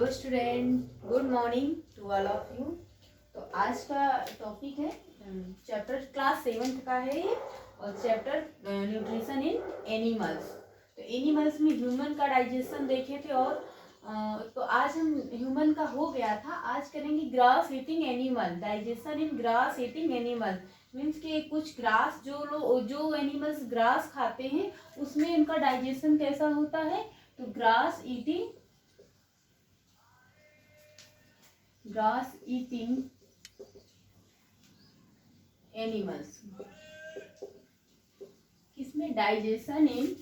Hello student, good morning to all of you. तो आज का टॉपिक है चैप्टर क्लास 7th का है और चैप्टर न्यूट्रिशन इन एनिमल्स। तो एनिमल्स में ह्यूमन का डाइजेशन देखे थे और तो आज हम ह्यूमन का हो गया था। आज करेंगे ग्रास ईटिंग एनिमल, डाइजेशन इन ग्रास ईटिंग एनिमल। मीन्स कि कुछ ग्रास जो एनिमल्स ग्रास खाते हैं उसमें उनका डाइजेशन कैसा होता है। तो ग्रास ईटिंग एनिमल्स, किसमें डाइजेशन इन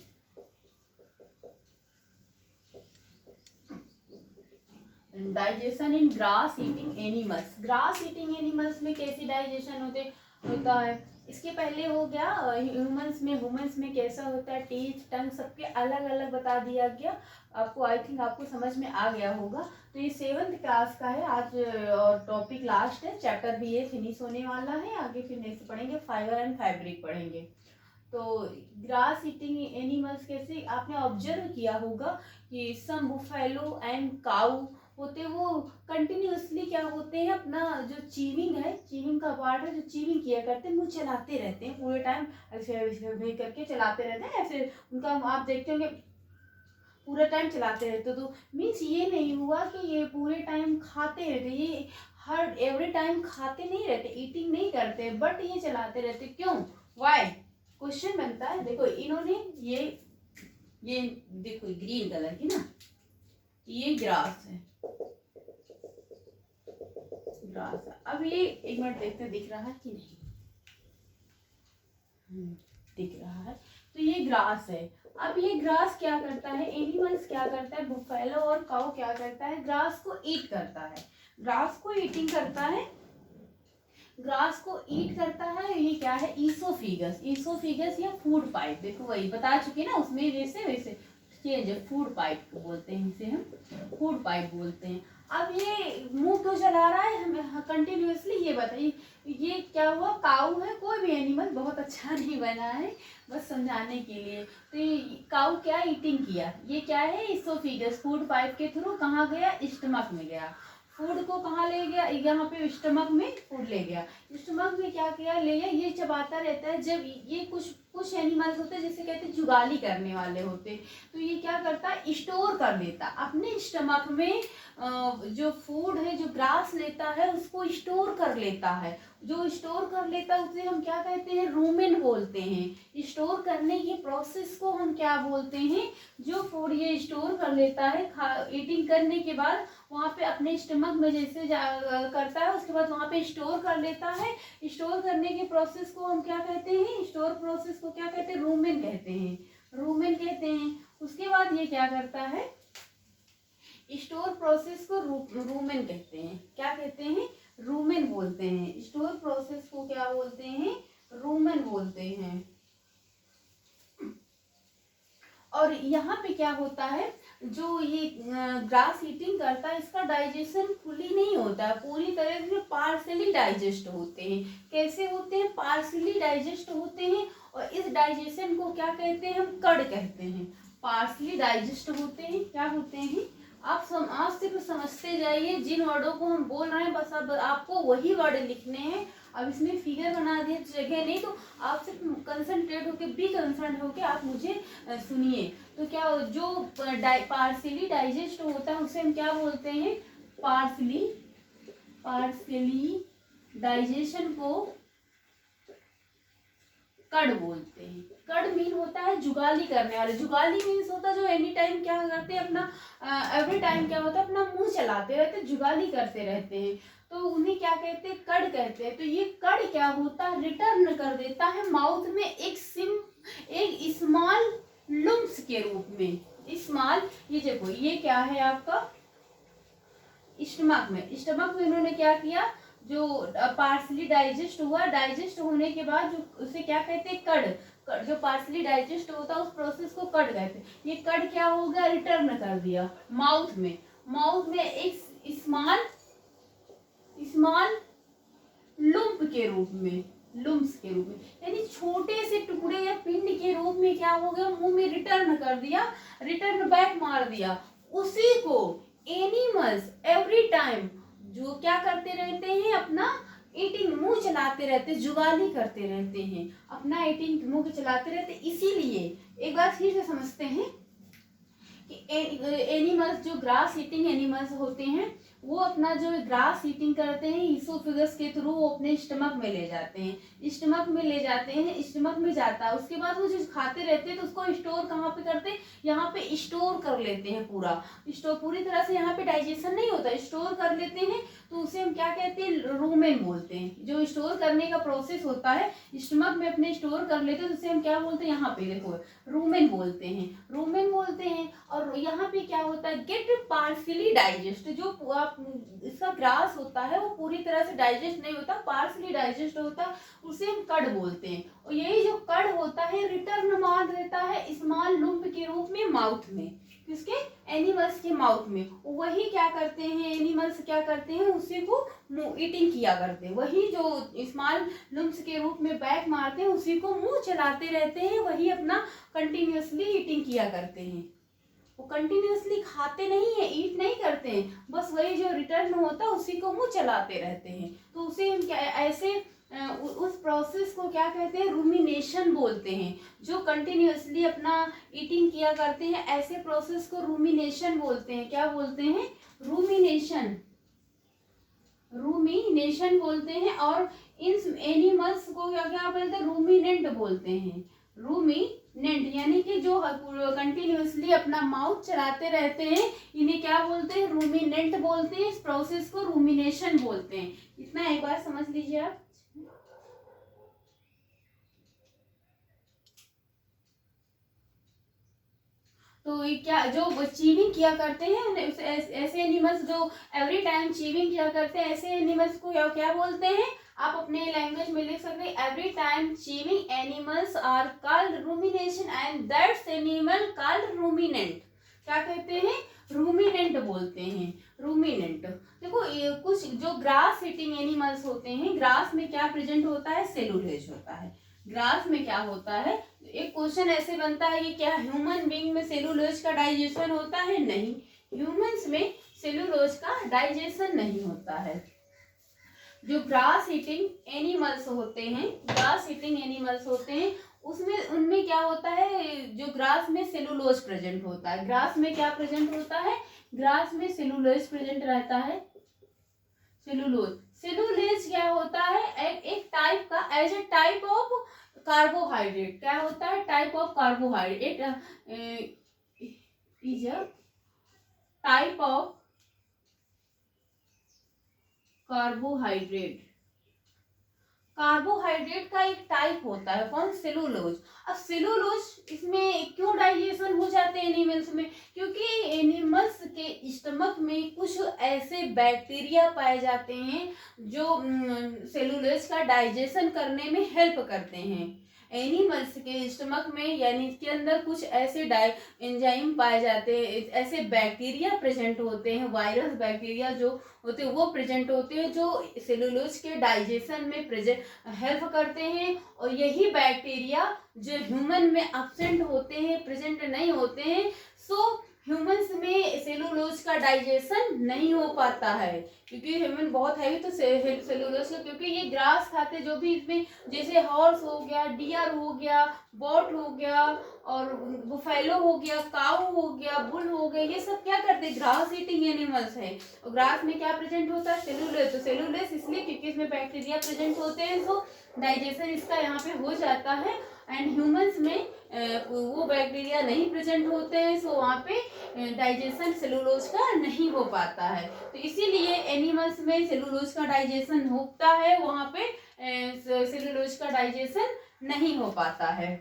grass eating animals. Grass eating animals में कैसी डाइजेशन होता है। इसके पहले हो गया ह्यूमंस में कैसा होता है, टीथ टंग सबके अलग अलग बता दिया गया आपको। आई थिंक आपको समझ में आ गया होगा। तो ये 7th क्लास का है आज और टॉपिक लास्ट है। चैप्टर भी ये फिनिश होने वाला है। आगे फिर नेक्स्ट पढ़ेंगे फाइबर एंड फैब्रिक पढ़ेंगे। तो ग्रास ईटिंग एनिमल्स कैसे आपने ऑब्जर्व किया होगा कि सम बुफेलो एंड काऊ होते, वो कंटिन्यूअसली क्या होते हैं, अपना जो चीविंग है, चीविंग का पार्ट है, जो चीविंग किया करते हैं, मुंह चलाते रहते हैं पूरे टाइम, ऐसे ऐसे करके चलाते रहते हैं। ऐसे उनका आप देखते होंगे पूरा टाइम चलाते रहते। तो मीन्स ये नहीं हुआ कि ये पूरे टाइम खाते रहते, ये हर एवरी टाइम खाते नहीं रहते, ईटिंग नहीं करते, बट ये चलाते रहते। क्यों, वाई, क्वेश्चन बनता है। देखो इन्होंने ये देखो ग्रीन कलर की ना, ये ग्रास है, ग्रास है। अब ये एक मिनट देखते हैं दिख रहा है कि नहीं। दिख रहा है। तो ये ग्रास है। अब ये ग्रास क्या करता है, एनिमल्स क्या करता है, बुफेलो और काऊ क्या करता है, ग्रास को ईट करता है, ग्रास को ईटिंग करता है, ग्रास को ईट करता है। ये क्या है, ईसोफिगस, ईसोफिगस या फूड पाइप। देखो वही बता चुके ना उसमें, वैसे वैसे चेंज है, फूड पाइप बोलते हैं इसे, हम फूड पाइप बोलते हैं। अब ये मुंह क्यों चला रहा है हमें कंटिन्यूअसली, ये बताइए। ये क्या हुआ, काऊ है, कोई भी एनिमल बहुत अच्छा नहीं बना है, बस समझाने के लिए। तो ये काऊ क्या ईटिंग किया, ये क्या है, ईसोफिगस, फूड पाइप के थ्रू कहाँ गया, स्टमक में गया। फूड को कहाँ ले गया, यहाँ पे स्टमक में फूड ले गया। स्टमक में क्या किया, ले गया, ये चबाता रहता है। जब ये कुछ एनिमल्स होते हैं जिसे कहते हैं जुगाली करने वाले होते, तो ये क्या करता है, स्टोर कर लेता अपने स्टमक में। जो फूड है, जो ग्रास लेता है, उसको स्टोर कर लेता है। जो स्टोर कर लेता है उसे हम क्या कहते हैं, रूमेन बोलते हैं। स्टोर करने की प्रोसेस को हम क्या बोलते हैं, जो फूड ये स्टोर कर लेता है ईटिंग करने के बाद, वहाँ पे अपने स्टमक में जैसे करता है, उसके बाद वहाँ पे स्टोर कर लेता है। स्टोर करने के प्रोसेस को हम क्या कहते हैं, स्टोर प्रोसेस को क्या कहते हैं, रूमेन कहते हैं, रूमेन कहते हैं। उसके बाद ये क्या करता है, स्टोर प्रोसेस को रूमेन कहते हैं। क्या कहते हैं, रूमेन बोलते हैं। स्टोर प्रोसेस को क्या बोलते हैं, रूमेन बोलते हैं। और यहाँ पे क्या होता है, जो ये ग्रास ईटिंग करता है, इसका डाइजेशन फुली नहीं होता है, पूरी तरह से पार्सली डाइजेस्ट होते हैं। कैसे होते हैं, पार्सली डाइजेस्ट होते हैं। और इस डाइजेशन को क्या कहते हैं, हम कड़ कहते हैं। पार्सली डाइजेस्ट होते हैं, क्या होते हैं, आप सिर्फ समझते जाइए जिन वर्डों को हम बोल रहे हैं, बस अब आपको वही वर्ड लिखने हैं। अब इसमें फिगर बना दिया, जगह नहीं, तो आप सिर्फ कंसंट्रेट होके, बी कंसर्न होके आप मुझे सुनिए। तो क्या जो पार्सली डाइजेस्ट होता है उसे हम क्या बोलते हैं, पार्सली डाइजेशन को कड़ बोलते हैं। कड़ मीन होता है जुगाली करने वाले। जुगाली मीन्स होता है जो एनी टाइम क्या करते हैं, अपना एवरी टाइम क्या होता है, अपना मुंह चलाते रहते, जुगाली करते रहते हैं, तो उन्हें क्या कहते हैं, कड़ कहते हैं। तो ये कड़ क्या होता है, रिटर्न कर देता है माउथ में एक स्मॉल लुम्स के रूप में। स्मॉल, ये देखो ये क्या है आपका, स्टमक में इन्होंने क्या किया, जो पार्सली डाइजेस्ट हुआ, डाइजेस्ट होने के बाद जो उसे क्या कहते हैं, कड़, जो पार्सली डाइजेस्ट होता है उस प्रोसेस को कड़ कहते हैं। ये कड़ क्या हो गया, रिटर्न कर दिया माउथ में एक स्मॉल लुम्प के रूप में, लुम्स के रूप में, यानी छोटे से टुकड़े या पिंड के रूप में क्या हो गया, मुंह में रिटर्न कर दिया, रिटर्न बैक मार दिया। उसी को एनिमल्स एवरी टाइम जो क्या करते रहते हैं, अपना ईटिंग मुंह चलाते रहते, जुगाली करते रहते हैं, अपना ईटिंग मुंह चलाते रहते। इसीलिए एक बात फिर से समझते हैं कि एनिमल्स जो ग्रास ईटिंग एनिमल्स होते हैं वो अपना जो ग्रास ईटिंग करते हैं ईसोफेगस के थ्रू वो अपने स्टमक में ले जाते हैं, स्टमक में ले जाते हैं, स्टमक में जाता है। उसके बाद वो जो खाते रहते हैं तो उसको स्टोर कहाँ पे करते हैं, यहाँ पे स्टोर कर लेते हैं। पूरा स्टोर पूरी तरह से यहाँ पे डाइजेशन नहीं होता, स्टोर कर लेते हैं। तो उसे हम क्या कहते हैं, रूमेन बोलते हैं। जो स्टोर करने का प्रोसेस होता है स्टमक में अपने स्टोर कर लेते हैं तो उसे हम क्या बोलते हैं, यहाँ पे देखो रूमेन बोलते हैं, रूमेन बोलते हैं। और यहाँ पे क्या होता है, गेट पार्शियली डाइजेस्ट, जो इसका ग्रास होता है वो पूरी तरह से डाइजेस्ट नहीं होता, पार्शियली डाइजेस्ट होता है, उसे हम कड बोलते हैं। और यही जो कड होता है रिटर्न मार देता है स्मॉल लुम्प के रूप में माउथ में, किसके, एनिमल्स के माउथ में। वही क्या करते हैं एनिमल्स, क्या करते हैं उसी को ईटिंग किया करते हैं। वही जो स्मॉल लुम्प्स के रूप में बैक मारते हैं उसी को मुंह चलाते रहते हैं, वही अपना कंटिन्यूअसली ईटिंग किया करते हैं। वो कंटिन्यूअसली खाते नहीं है, ईट नहीं करते हैं, बस वही जो रिटर्न होता है उसी को मुंह चलाते रहते हैं। तो उसे हम क्या ऐसे उस प्रोसेस को क्या कहते हैं, रूमिनेशन बोलते हैं। जो कंटिन्यूअसली अपना ईटिंग किया करते हैं ऐसे प्रोसेस को रूमिनेशन बोलते हैं। क्या बोलते हैं, रूमिनेशन, रूमिनेशन बोलते हैं। और इन एनिमल्स को क्या क्या बोलते हैं, रूमिनेंट बोलते हैं। रूमिनेंट यानी कि जो कंटिन्यूअसली अपना माउथ चलाते रहते हैं इन्हें क्या बोलते हैं, रूमिनेंट बोलते हैं। इस प्रोसेस को रूमिनेशन बोलते हैं। इतना एक बार समझ लीजिए आप। तो ये क्या, जो चीविंग किया करते हैं ऐसे एनिमल्स जो एवरी टाइम चीविंग किया करते हैं ऐसे एनिमल्स को क्या बोलते हैं, आप अपने लैंग्वेज में लिख सकते हैं, every time chewing animals are called rumination and that's animal called ruminant. क्या कहते हैं, रूमिनेंट बोलते हैं, रूमिनेंट। देखो ये कुछ जो ग्रास ईटिंग एनिमल्स होते हैं, ग्रास में क्या प्रेजेंट होता है, सेलुलोज होता है। ग्रास में क्या होता है, एक क्वेश्चन ऐसे बनता है कि क्या ह्यूमन बीइंग में सेलुलोज का डाइजेशन होता है, नहीं, ह्यूमंस में सेलुलोज का डाइजेशन नहीं होता है। जो ग्रास ईटिंग एनिमल्स होते हैं, ग्रास ईटिंग एनिमल्स होते हैं उसमें उनमें क्या होता है, जो ग्रास में सेलुलोज प्रेजेंट होता है। ग्रास में क्या प्रेजेंट होता है, ग्रास में सेलुलोज प्रेजेंट रहता है। सेलुलोज, सेलुलोज क्या होता है, एक टाइप का, as a type of carbohydrate. क्या होता है, type of carbohydrate, is a type of carbohydrate. Carbohydrate का एक टाइप होता है, कौन, सेलुलोज। अब सेलुलोज इसमें क्यों डाइजेशन हो जाते हैं एनिमल्स में, क्योंकि एनिमल्स के स्टमक में कुछ ऐसे बैक्टीरिया पाए जाते हैं जो सेलुलोज का डाइजेशन करने में हेल्प करते हैं। एनिमल्स के स्टमक में यानी इसके अंदर कुछ ऐसे एंजाइम पाए जाते हैं, ऐसे बैक्टीरिया प्रेजेंट होते हैं, वायरस बैक्टीरिया जो होते हैं वो प्रेजेंट होते हैं जो सेलुलोज के डाइजेशन में प्रेजेंट हेल्प करते हैं। और यही बैक्टीरिया जो ह्यूमन में एब्सेंट होते हैं, प्रेजेंट नहीं होते हैं, सो ह्यूमंस में सेलुलोज का डाइजेशन नहीं हो पाता है, क्योंकि ह्यूमन बहुत हैवी तो सेलुलोज का, क्योंकि ये ग्रास खाते जो भी इसमें, जैसे हॉर्स हो गया, डियर हो गया, बॉट हो गया, और बुफेलो हो गया, काऊ हो गया, बुल हो गया, ये सब क्या करते हैं, ग्रास ईटिंग एनिमल्स है। और ग्रास में क्या प्रेजेंट होता है, सेलुलोज। तो सेलुलोज इसलिए क्योंकि इसमें बैक्टीरिया प्रेजेंट होते हैं, तो डाइजेशन इसका यहाँ पे हो जाता है। एंड ह्यूमंस में वो बैक्टीरिया नहीं प्रेजेंट होते हैं, सो वहाँ पे डाइजेशन सेलुलोज का नहीं हो पाता है। तो इसीलिए एनिमल्स में सेलुलोज का डाइजेशन होता है, वहाँ पे सेलुलोज का डाइजेशन नहीं हो पाता है।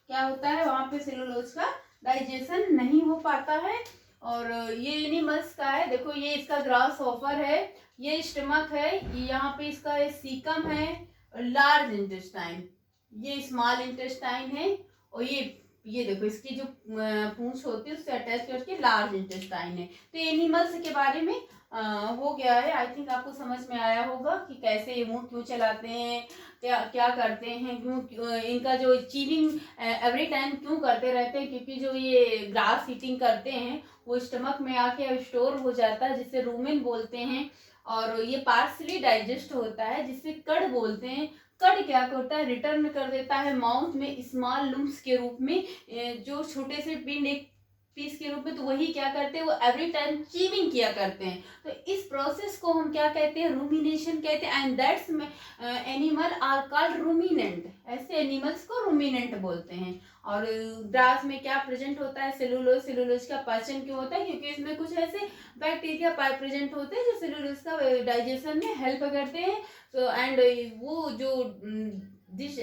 क्या होता है, वहाँ पे सेलुलोज का डाइजेशन नहीं हो पाता है। और ये एनिमल्स का है, देखो ये इसका ग्रास हॉपर है, ये स्टमक है, यहाँ पे इसका सीकम है, लार्ज इंटेस्टाइन, ये स्मॉल इंटेस्टाइन है, और ये ये देखो इसकी जो पूंछ होती है उससे अटैच करके लार्ज इंटेस्टाइन है। तो एनिमल्स के बारे में हो गया है। आई थिंक आपको समझ में आया होगा कि कैसे ये मुंह क्यों चलाते हैं, क्या क्या करते हैं, क्यों इनका जो चीविंग एवरी टाइम क्यों करते रहते हैं, क्योंकि जो ये ग्रास ईटिंग करते हैं वो स्टमक में आके स्टोर हो जाता है जिसे रूमेन बोलते हैं, और ये पार्सली डाइजेस्ट होता है जिसे कड बोलते हैं। कड क्या करता है, रिटर्न कर देता है माउथ में स्मॉल लुम्स के रूप में, जो छोटे से पिंड एक पीस के रूप में। तो वही क्या करते हैं, वो एवरी टाइम चीविंग किया करते हैं। तो इस प्रोसेस को हम क्या कहते हैं, रूमिनेशन कहते हैं। And that's animal are called ruminant. ऐसे एनिमल्स को रूमिनेंट बोलते हैं। और ग्रास में क्या प्रेजेंट होता है, सेलुलोज। सेलुलोज का पाचन क्यों होता है, क्योंकि इसमें कुछ ऐसे बैक्टीरिया प्रेजेंट होते हैं जो सेलुलोज का डाइजेशन में हेल्प करते हैं। तो एंड वो जो जिस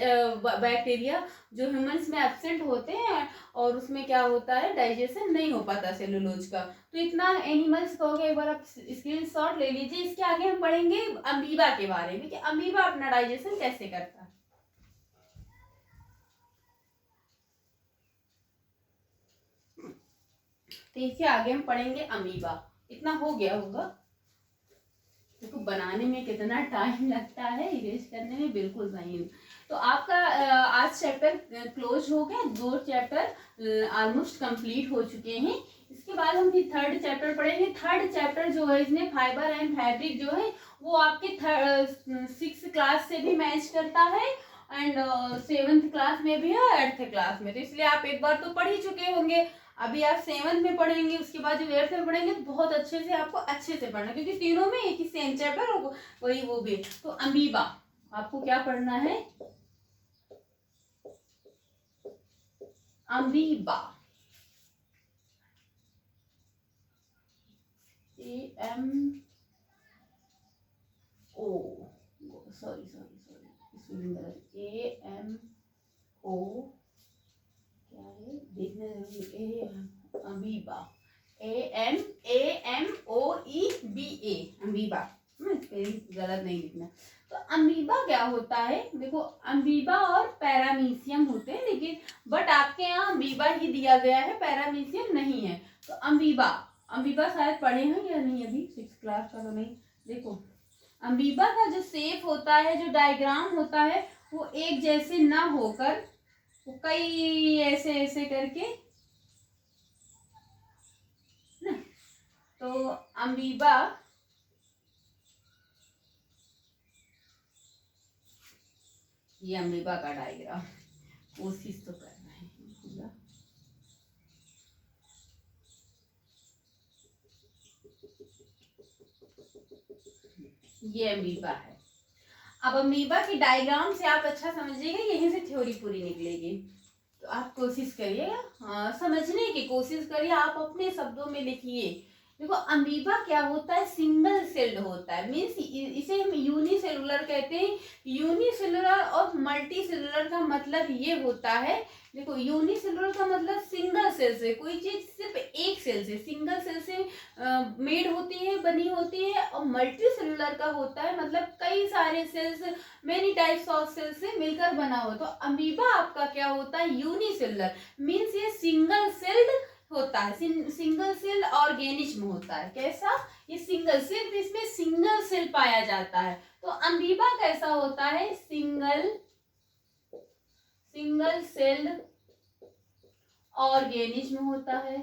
बैक्टीरिया जो ह्यूमंस में एब्सेंट होते हैं, और उसमें क्या होता है, डाइजेशन नहीं हो पाता सेलुलोज का। तो इतना एनिमल्स का हो गया। एक बार आप स्क्रीनशॉट ले लीजिए। इसके आगे हम पढ़ेंगे अमीबा के बारे में कि अमीबा अपना डाइजेशन कैसे करता है। तो इसके आगे हम पढ़ेंगे अमीबा। इतना हो गया होगा। देखो बनाने में कितना टाइम लगता है, इरेज करने में बिल्कुल नहीं। तो आपका आज चैप्टर क्लोज हो गया। 2 चैप्टर ऑलमोस्ट कंप्लीट हो चुके हैं। इसके बाद हम फिर 3rd चैप्टर पढ़ेंगे। 3rd चैप्टर जो है इसमें फाइबर एंड फैब्रिक जो है वो आपके 6th क्लास से भी मैच करता है, एंड 7th क्लास में भी है, 8th क्लास में। तो इसलिए आप एक बार तो पढ़ ही चुके होंगे। अभी आप 7th में पढ़ेंगे, उसके बाद जो 8th में पढ़ेंगे, तो बहुत अच्छे से आपको अच्छे से पढ़ना, क्योंकि तीनों में एक ही सेम चैप्टर हो, वही वो भी। तो अमीबा आपको क्या पढ़ना है, amoeba. AM O sorry spelling गलत। AMO क्या है देखने जरूरी। Amoeba AMOEBA amoeba. गलत नहीं लिखना। तो अमीबा क्या होता है, देखो अमीबा और पैरामीशियम होते हैं, लेकिन बट आपके यहाँ अमीबा ही दिया गया है, पैरामीशियम नहीं है। तो अमीबा, अमीबा शायद पढ़े हैं या नहीं अभी, 6th क्लास का तो नहीं। देखो अमीबा का जो शेप होता है, जो डायग्राम होता है, वो एक जैसे ना होकर वो कई ऐसे ऐसे करके ना। तो अमीबा ये अमीबा का डायग्राम कोशिश तो करना है पूरा। ये अमीबा है। अब अमीबा की डायग्राम से आप अच्छा समझिएगा, यहीं से थ्योरी पूरी निकलेगी। तो आप कोशिश करिएगा, समझने की कोशिश करिए, आप अपने शब्दों में लिखिए। देखो अमीबा क्या होता है, सिंगल सेल्ड होता है। मीन्स इसे हम यूनिसेलुलर कहते हैं। यूनिसेलुलर और मल्टी सेलुलर का मतलब ये होता है, देखो यूनिसेलुलर का मतलब सिंगल सेल से, कोई चीज सिर्फ एक सेल से, सिंगल सेल से मेड होती है, बनी होती है। और मल्टी सेलुलर का होता है मतलब कई सारे cells, many types of cells से मिलकर बना हो। तो अमीबा आपका क्या होता है, यूनिसेलुलर। मीन्स ये सिंगल सेल्ड होता है, सिंगल सेल ऑर्गेनिज्म होता है। कैसा, ये सिंगल, सिर्फ इसमें सिंगल सेल पाया जाता है। तो अमीबा कैसा होता है, सिंगल सेल्ड ऑर्गेनिज्म होता है।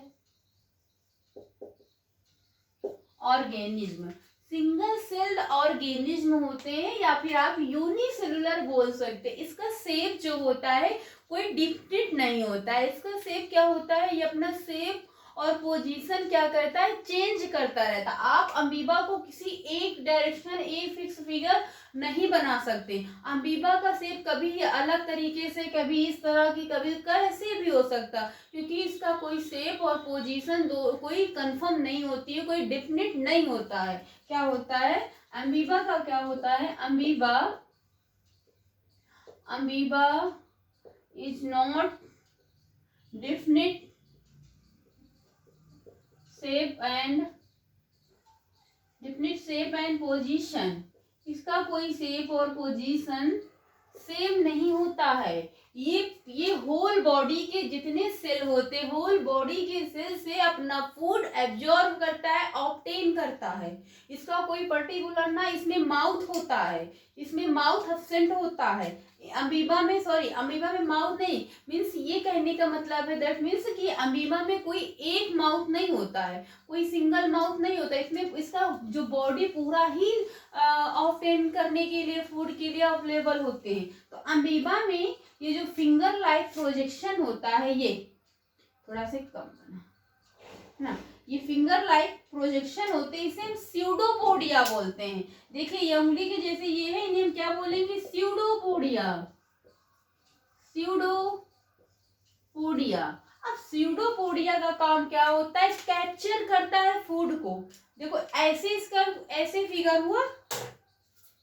ऑर्गेनिज्म सिंगल सेल्ड ऑर्गेनिज्म होते हैं, या फिर आप यूनिसेलुलर बोल सकते हैं। इसका शेप जो होता है कोई डिफिनिट नहीं होता है। इसका शेप क्या होता है, ये अपना शेप और पोजीशन क्या करता है, चेंज करता रहता है। आप अमीबा को किसी एक डायरेक्शन, एक फिक्स फिगर नहीं बना सकते। अमीबा का शेप कभी अलग तरीके से, कभी इस तरह की, कभी कैसे भी हो सकता, क्योंकि इसका कोई शेप और पोजीशन कोई कंफर्म नहीं होती है, कोई डिफिनिट नहीं होता है। क्या होता है अमीबा का, क्या होता है amoeba is not definite shape and position. इसका कोई शेप और पोजीशन सेम नहीं होता है। ये होल बॉडी के जितने सेल होते हैं, होल बॉडी के सेल से अपना फूड एब्जॉर्ब करता है, ऑब्टेन करता है। इसका कोई पर्टिकुलर ना इसमें माउथ होता है, इसमें माउथ एब्सेंट होता है। अमीबा में माउथ नहीं, मीन्स ये कहने का मतलब है दैट मीन्स कि अमीबा में कोई एक माउथ नहीं होता है, कोई सिंगल माउथ नहीं होता। इसमें इसका जो बॉडी पूरा ही ऑब्टेन करने के लिए, फूड के लिए अवेलेबल होते हैं। तो अमीबा में ये जो फिंगर लाइक प्रोजेक्शन होता है, ये थोड़ा सा कम करना ना, ये फिंगर लाइक प्रोजेक्शन होते हैं, इसे हम स्यूडोपोडिया बोलते हैं। देखिए ये उंगली के जैसे ये है, इन्हें हम क्या बोलेंगे? Pseudopodia, pseudopodia. अब स्यूडोपोडिया का काम क्या होता है? कैप्चर करता है फूड को। देखो ऐसे इसका ऐसे फिगर हुआ,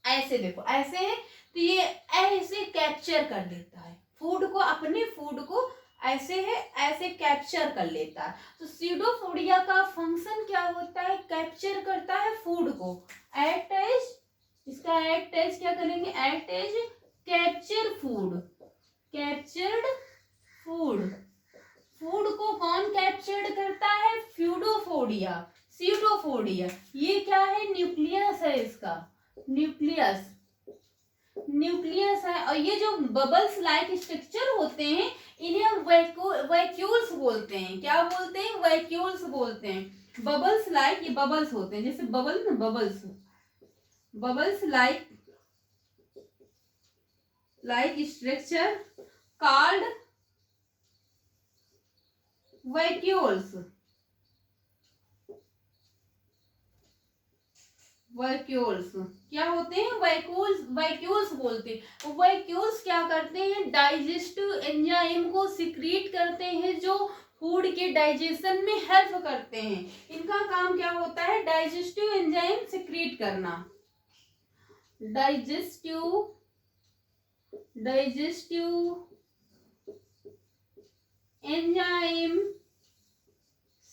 ऐसे देखो ऐसे है, तो ये ऐसे कैप्चर कर लेता है फूड को, अपने फूड को ऐसे है, ऐसे कैप्चर कर लेता है। तो स्यूडोपोडिया का फंक्शन क्या होता है? कैप्चर करता है फूड को। एक्ट एज, इसका एक्ट एज क्या करेंगे? Act as capture food, captured food. Food को कौन कैप्चर्ड करता है? Pseudopodia, pseudopodia. ये क्या है? न्यूक्लियस है इसका, न्यूक्लियस, न्यूक्लियस है। और ये जो बबल्स लाइक स्ट्रक्चर होते हैं, इन्हें हम वैक्यूल्स बोलते हैं। क्या बोलते हैं? वैक्यूल्स बोलते हैं। बबल्स लाइक, ये बबल्स होते हैं, जैसे बबल ना, bubbles, bubbles like structure called vacuoles, vacuoles क्या होते हैं? वैक्यूल्स बोलते हैं। वैक्यूल्स क्या करते हैं? डाइजेस्टिव एंजाइम को सिक्रीट करते हैं, जो फूड के डाइजेशन में हेल्प करते हैं। इनका काम क्या होता है? डाइजेस्टिव एंजाइम सिक्रीट करना, डाइजेस्टिव एंजाइम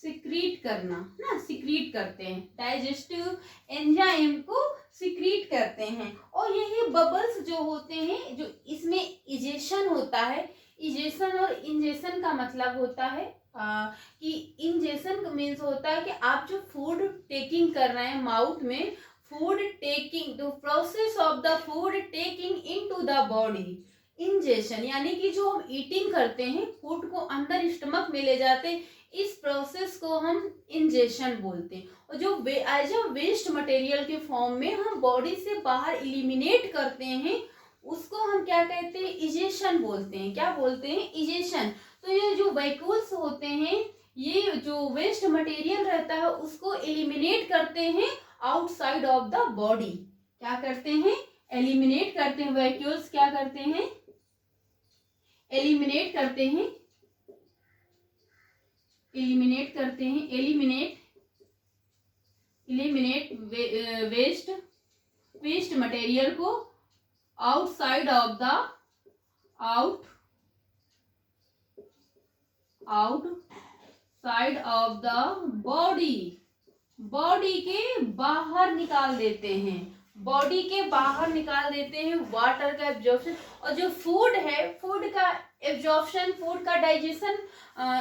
सिक्रीट करना ना, सिक्रीट करते हैं, डाइजेस्टिव एंजाइम को सिक्रीट करते हैं। और यही बबल्स जो होते हैं, जो इसमें इजेशन होता है, इजेशन और इंजेशन का मतलब होता है कि इंजेशन मीन्स होता है कि आप जो फूड टेकिंग कर रहे हैं माउथ में, food taking, the process of the food taking into the body. Ingestion यानी कि जो हम ईटिंग करते हैं, फूड को अंदर स्टमक में ले जाते हैं, इस प्रोसेस को हम इंजेशन बोलते हैं। और जो एज अ वेस्ट मटेरियल के फॉर्म में हम बॉडी से बाहर इलिमिनेट करते हैं, उसको हम क्या कहते हैं? इजेशन बोलते हैं। क्या बोलते हैं? इजेशन। तो ये जो वैक्यूल्स होते हैं, ये जो वेस्ट मटेरियल रहता है उसको एलिमिनेट करते हैं आउटसाइड ऑफ द बॉडी। क्या करते हैं? एलिमिनेट करते हैं। वैक्यूल्स क्या करते हैं? एलिमिनेट करते हैं, एलिमिनेट करते हैं, एलिमिनेट वेस्ट मटेरियल को outside of the outside of the body के बाहर निकाल देते हैं, बॉडी के बाहर निकाल देते हैं। वाटर का एब्जॉर्प्शन, और जो फूड है, फूड का एब्जॉर्प्शन, फूड का डाइजेशन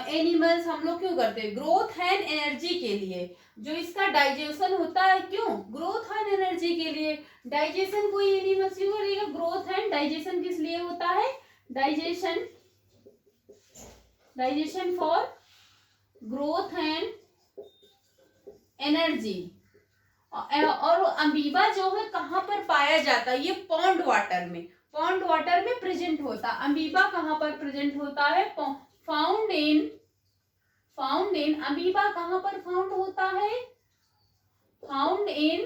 एनिमल्स हम लोग क्यों करते हैं? ग्रोथ एंड एनर्जी के लिए। जो इसका डाइजेशन होता है, क्यों? ग्रोथ एंड एनर्जी के लिए। डाइजेशन कोई एनिमल्स क्यों करेगा? ग्रोथ एंड डाइजेशन किस लिए होता है? Digestion for growth and energy. और अमीबा जो है कहाँ पर पाया जाता है? ये पॉन्ड वाटर में, पॉन्ड वाटर में प्रेजेंट होता है। अमीबा कहाँ पर प्रेजेंट होता है? फाउंड इन अमीबा कहाँ पर फाउंड होता है? फाउंड इन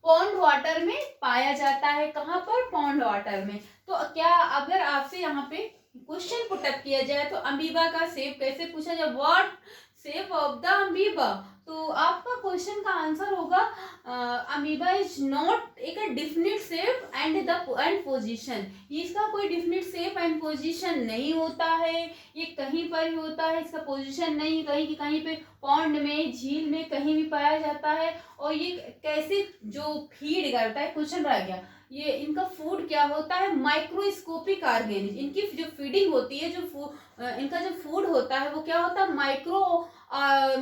पॉन्ड वाटर में पाया जाता है। कहाँ पर? पॉन्ड वाटर में। तो क्या अगर आपसे यहाँ पे क्वेश्चन पुट अप किया जाए तो अमीबा का शेप कैसे पूछा जाए? What shape of the amoeba, तो आपका क्वेश्चन का आंसर होगा अमीबा इज नॉट एक डिफिनिट शेप एंड पोजीशन। इसका कोई डिफिनिट शेप एंड पोजीशन नहीं होता है, ये कहीं पर ही होता है, इसका पोजीशन नहीं, कहीं पे पॉन्ड में, झील में कहीं भी पाया जाता है। और ये कैसे जो फीड करता है, क्वेश्चन रह गया, ये इनका फूड क्या होता है, माइक्रोस्कोपिक ऑर्गेनिज। इनकी जो फीडिंग होती है, इनका जो फूड होता है वो क्या होता है,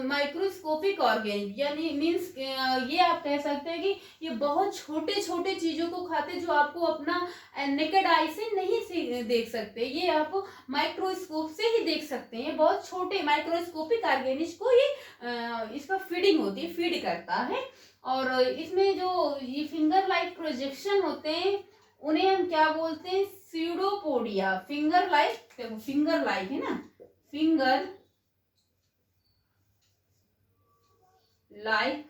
माइक्रोस्कोपिक ऑर्गेनिज, यानी मीन्स ये आप कह सकते हैं कि ये बहुत छोटे छोटे चीजों को खाते हैं जो आपको अपना नेकेड आई से नहीं देख सकते, ये आप माइक्रोस्कोप से ही देख सकते हैं। ये बहुत छोटे माइक्रोस्कोपिक ऑर्गेनिज को ये इसका फीडिंग होती है, फीड करता है। और इसमें जो ये फिंगर लाइक प्रोजेक्शन होते हैं उन्हें हम क्या बोलते हैं, स्यूडोपोडिया। फिंगर लाइक है ना, finger like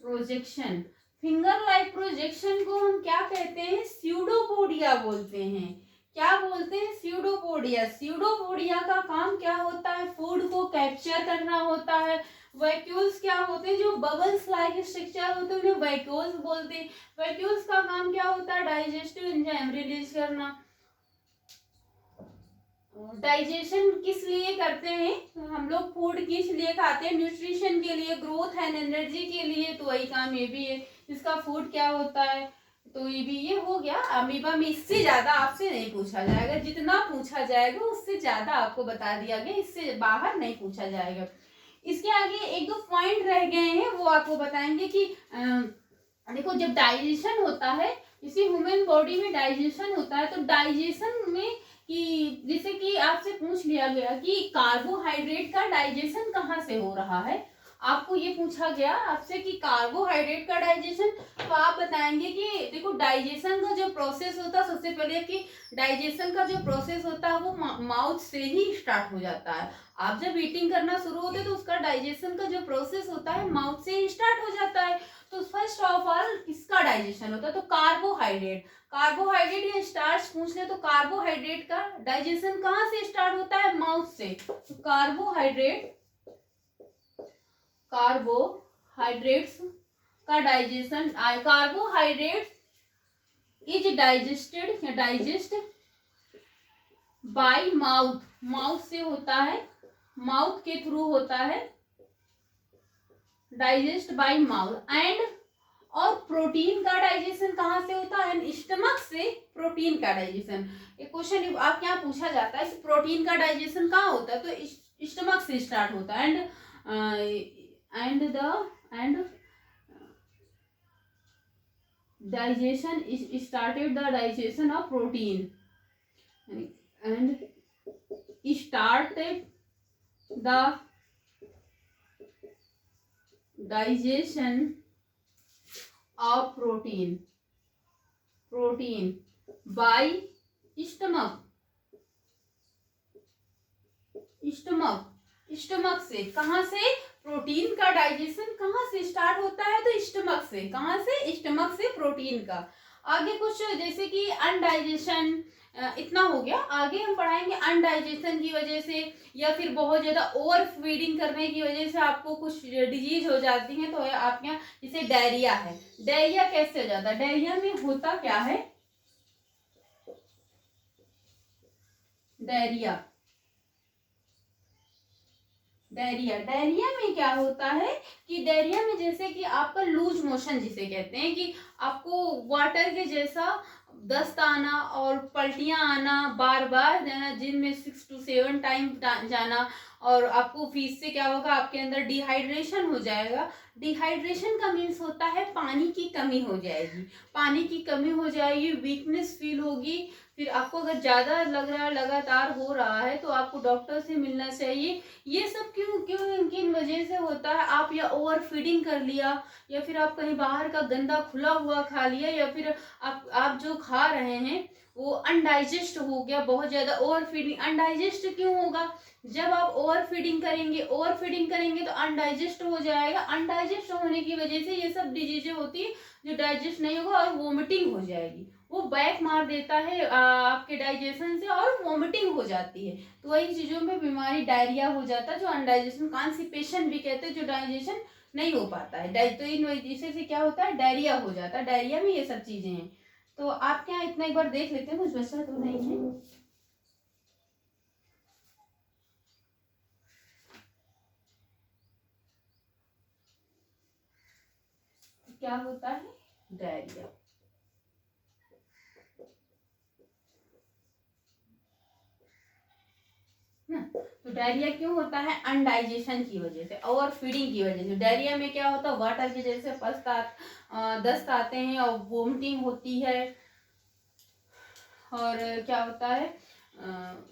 projection, finger like projection को हम क्या कहते हैं, स्यूडोपोडिया बोलते हैं। क्या बोलते हैं, स्यूडोपोडिया। स्यूडोपोडिया का काम क्या होता है, फूड को कैप्चर करना होता है। वैक्यूल्स क्या होते हैं, जो बबल्स लाइक स्ट्रक्चर होते हैं उन्हें वैक्यूल्स बोलते हैं। वैक्यूल्स का काम क्या होता है, डाइजेस्टिव एंजाइम रिलीज करना। डाइजेशन किस लिए करते हैं, हम लोग फूड किस लिए खाते हैं, न्यूट्रिशन के लिए, ग्रोथ एंड एनर्जी के लिए, तो वही काम ये भी है। इसका फूड क्या होता है, तो ये हो गया अमीबा में। इससे ज्यादा आपसे नहीं पूछा जाएगा, जितना पूछा जाएगा उससे ज्यादा आपको बता दिया गया, इससे बाहर नहीं पूछा जाएगा। इसके आगे एक दो पॉइंट रह गए हैं, वो आपको बताएंगे कि देखो जब डाइजेशन होता है, इसी ह्यूमन बॉडी में डाइजेशन होता है, तो डाइजेशन में कि जैसे कि आपसे पूछ लिया गया कि कार्बोहाइड्रेट का डाइजेशन कहाँ से हो रहा है, आपको ये पूछा गया आपसे कि कार्बोहाइड्रेट का डाइजेशन, तो आप बताएंगे कि देखो डाइजेशन का जो प्रोसेस होता है, सबसे पहले कि डाइजेशन का जो प्रोसेस होता है वो माउथ से ही स्टार्ट हो जाता है। आप जब ईटिंग करना शुरू होते हैं तो उसका डाइजेशन का जो प्रोसेस होता है माउथ से ही स्टार्ट हो जाता है। तो फर्स्ट ऑफ ऑल किसका डाइजेशन होता है, तो कार्बोहाइड्रेट या स्टार्च पूछ ले तो कार्बोहाइड्रेट का डाइजेशन कहाँ से स्टार्ट होता है, माउथ से। तो कार्बोहाइड्रेट्स का digestion, carbohydrate is digest bye mouth से होता है, माउथ के थ्रू होता है, डाइजेस्ट बाय माउथ। एंड और प्रोटीन का डाइजेशन कहाँ से होता है, स्टमक से। प्रोटीन का डाइजेशन, एक क्वेश्चन आपके यहाँ पूछा जाता है प्रोटीन का डाइजेशन कहाँ होता है, तो स्टमक से स्टार्ट होता है। And digestion started the digestion of protein and started the digestion of protein by stomach से। कहाँ से, प्रोटीन का डाइजेशन कहाँ से स्टार्ट होता है, तो स्टमक से। कहाँ से, स्टमक से प्रोटीन का। आगे कुछ जैसे कि अनडाइजेशन, इतना हो गया। आगे हम पढ़ाएंगे अनडाइजेशन की वजह से या फिर बहुत ज्यादा ओवर फीडिंग करने की वजह से आपको कुछ डिजीज हो जाती है। तो आपके यहाँ जैसे डायरिया है, डायरिया कैसे हो जाता है, डायरिया में होता क्या है, डायरिया में क्या होता है कि डायरिया में जैसे कि आपका लूज मोशन जिसे कहते हैं, कि आपको वाटर के जैसा दस्त आना और पलटियां आना, बार बार जाना जिम में 6 to 7 टाइम जाना, और आपको फिर से क्या होगा, आपके अंदर डिहाइड्रेशन हो जाएगा। डिहाइड्रेशन का मीन्स होता है पानी की कमी हो जाएगी, वीकनेस फील होगी। फिर आपको अगर ज्यादा लग रहा है, लगातार हो रहा है, तो आपको डॉक्टर से मिलना चाहिए। ये सब क्यों किन वजह से होता है, आप या ओवर फीडिंग कर लिया, या फिर आप कहीं बाहर का गंदा खुला हुआ खा लिया, या फिर आप जो खा रहे हैं वो अनडाइजेस्ट हो गया, बहुत ज्यादा ओवर फीडिंग। अनडाइजेस्ट क्यों होगा, जब आप ओवर फीडिंग करेंगे तो अनडाइजेस्ट हो जाएगा। अनडाइजेस्ट होने की वजह से ये सब डिजीजें होती है जो डाइजेस्ट नहीं होगा, और वोमिटिंग हो जाएगी। वो बैक मार देता है आपके डाइजेशन से, और वोमिटिंग हो जाती है। तो वही चीजों में बीमारी डायरिया हो जाता है, जो अनडाइजेशन, कॉन्स्टिपेशन भी कहते हैं, जो डाइजेशन नहीं हो पाता है। तो इन वजह से क्या होता है, डायरिया हो जाता है। डायरिया में ये सब चीजें हैं। तो आपके यहाँ इतना एक बार देख लेते हैं, कुछ बचा तो नहीं है। क्या होता है? डायरिया। तो डायरिया क्यों होता है? अनडाइजेशन की वजह से, ओवर फीडिंग की वजह से। डायरिया में क्या होता है? वाटर की वजह से दस्त आते हैं और वोमिटिंग होती है, और क्या होता है?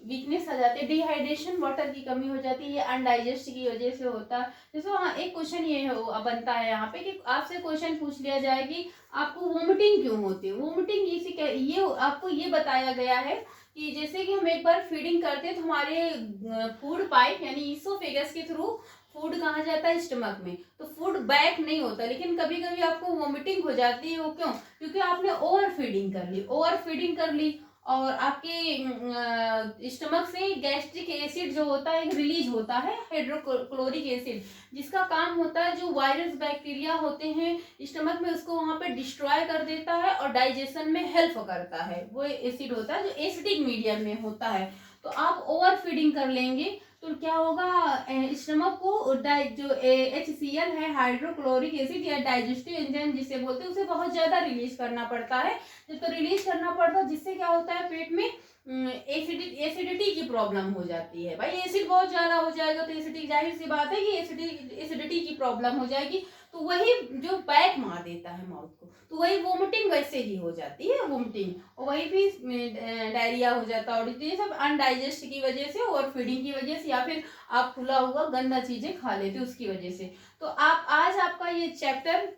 वीकनेस आ जाती है, डिहाइड्रेशन, वाटर की कमी हो जाती है, ये अनडाइजेस्ट की वजह से होता है। जैसे हाँ, एक क्वेश्चन ये बनता है यहाँ पे कि आपसे क्वेश्चन पूछ लिया जाए कि आपको वोमिटिंग क्यों होती है। वोमिटिंग ये आपको ये बताया गया है कि जैसे कि हम एक बार फीडिंग करते हैं तो हमारे फूड पाइप यानी ईसोफेगस के थ्रू फूड कहाँ जाता है? स्टमक में। तो फूड बैक नहीं होता, लेकिन कभी कभी आपको वोमिटिंग हो जाती है। वो क्यों? क्योंकि आपने ओवर फीडिंग कर ली, और आपके स्टमक से गैस्ट्रिक एसिड जो होता है रिलीज होता है, हाइड्रोक्लोरिक एसिड, जिसका काम होता है जो वायरस बैक्टीरिया होते हैं स्टमक में उसको वहां पे डिस्ट्रॉय कर देता है और डाइजेशन में हेल्प करता है। वो एसिड होता है जो एसिडिक मीडियम में होता है। तो आप ओवर फीडिंग कर लेंगे तो क्या होगा? स्टमक को जो HCl है, हाइड्रोक्लोरिक एसिड या डाइजेस्टिव एंजाइम जिसे बोलते हैं, उसे बहुत ज्यादा रिलीज करना पड़ता है। तो रिलीज करना पड़ता है, जिससे क्या होता है? पेट में एसिडिटी की प्रॉब्लम हो जाती है। भाई एसिड बहुत ज्यादा हो जाएगा तो एसिडिटी, जाहिर सी बात है कि एसिडिटी की प्रॉब्लम हो जाएगी। तो वही जो बैक मार देता है माउथ को, तो वही वोमिटिंग वैसे ही हो जाती है, वोमिटिंग, और वही भी डायरिया हो जाता है। और ये सब अनडाइजेस्ट की वजह से, ओवर फीडिंग की वजह से, या फिर आप खुला हुआ गंदा चीजें खा लेते उसकी वजह से। तो आज आपका ये चैप्टर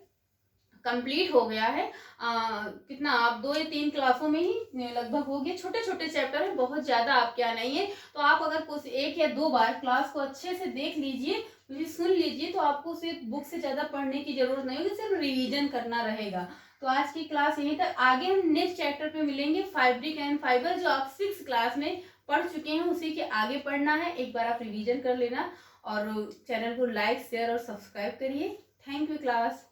कंप्लीट हो गया है। कितना आप 2 या 3 क्लासों में ही लगभग हो गए। छोटे छोटे चैप्टर है, बहुत ज्यादा आपके यहाँ नहीं है। तो आप अगर कुछ 1 या 2 बार क्लास को अच्छे से देख लीजिए, मुझे सुन लीजिए, तो आपको सिर्फ बुक से ज्यादा पढ़ने की जरूरत नहीं होगी, सिर्फ रिवीजन करना रहेगा। तो आज की क्लास यहीं तक। आगे हम नेक्स्ट चैप्टर पे मिलेंगे, फैब्रिक एंड फाइबर, जो आप 6 क्लास में पढ़ चुके हैं उसी के आगे पढ़ना है। एक बार आप रिवीजन कर लेना और चैनल को लाइक, शेयर और सब्सक्राइब करिए। Thank you class.